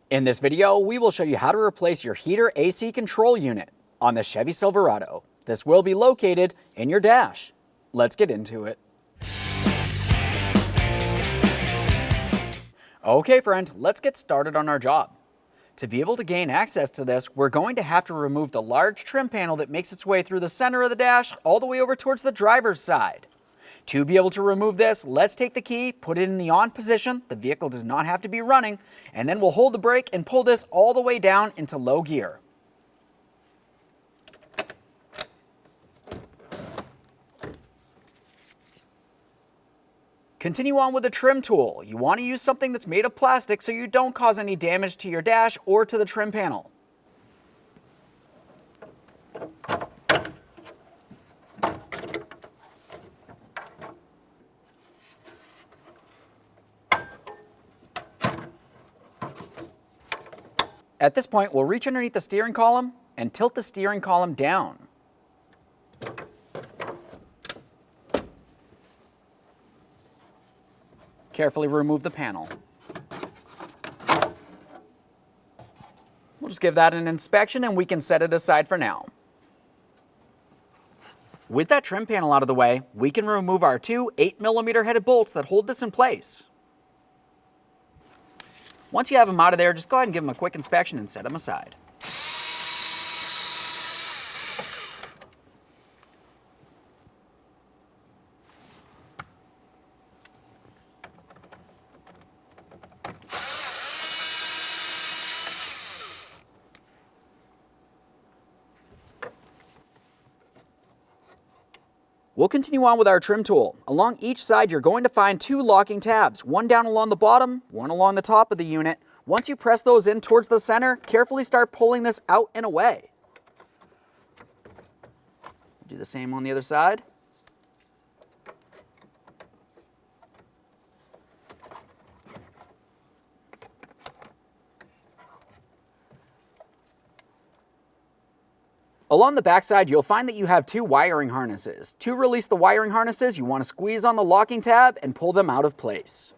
In this video, we will show you how to replace your heater AC control unit on the Chevy Silverado. This will be located in your dash. Let's get into it. Okay friend, let's get started on our job. To be able to gain access to this, we're going to have to remove the large trim panel that makes its way through the center of the dash all the way over towards the driver's side. To be able to remove this, let's take the key, put it in the on position, the vehicle does not have to be running, and then we'll hold the brake and pull this all the way down into low gear. Continue on with the trim tool. You want to use something that's made of plastic so you don't cause any damage to your dash or to the trim panel. At this point, we'll reach underneath the steering column and tilt the steering column down. Carefully remove the panel. We'll just give that an inspection and we can set it aside for now. With that trim panel out of the way, we can remove our two 8mm headed bolts that hold this in place. Once you have them out of there, just go ahead and give them a quick inspection and set them aside. We'll continue on with our trim tool. Along each side, you're going to find two locking tabs, one down along the bottom, one along the top of the unit. Once you press those in towards the center, carefully start pulling this out and away. Do the same on the other side. Along the backside, you'll find that you have two wiring harnesses. To release the wiring harnesses, you want to squeeze on the locking tab and pull them out of place.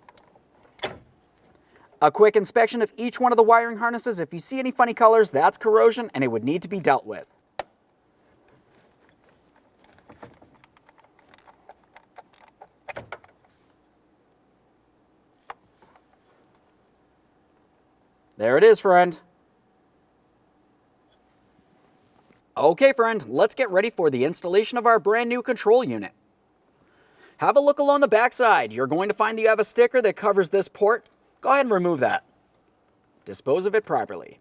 A quick inspection of each one of the wiring harnesses. If you see any funny colors, that's corrosion and it would need to be dealt with. There it is, friend. Okay friend, let's get ready for the installation of our brand new control unit. Have a look along the backside. You're going to find that you have a sticker that covers this port. Go ahead and remove that. Dispose of it properly.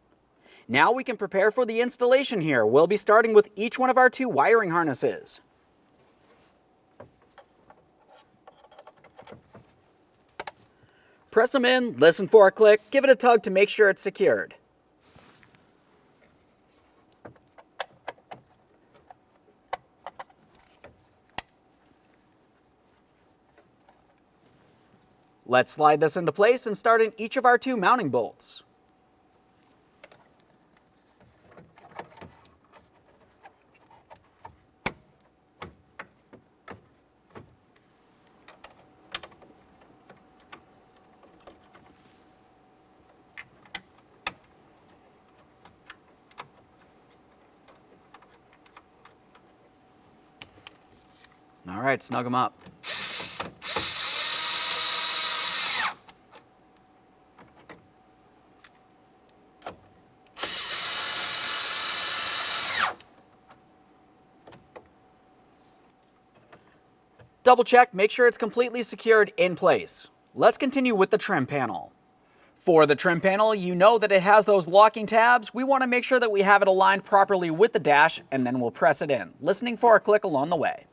Now we can prepare for the installation here. We'll be starting with each one of our two wiring harnesses. Press them in, listen for a click, give it a tug to make sure it's secured. Let's slide this into place and start in each of our two mounting bolts. All right, snug them up. Double check, make sure it's completely secured in place. Let's continue with the trim panel. For the trim panel, you know that it has those locking tabs. We want to make sure that we have it aligned properly with the dash and then we'll press it in, listening for a click along the way.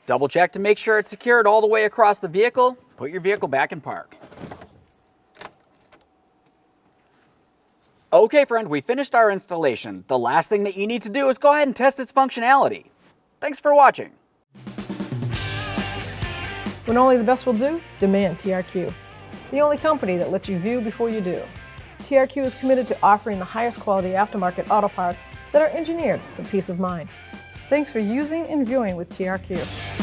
Double check to make sure it's secured all the way across the vehicle. Put your vehicle back in park. Okay friend, we finished our installation. The last thing that you need to do is go ahead and test its functionality. Thanks for watching. When only the best will do, demand TRQ. the only company that lets you view before you do. TRQ is committed to offering the highest quality aftermarket auto parts that are engineered for peace of mind. Thanks for using and viewing with TRQ.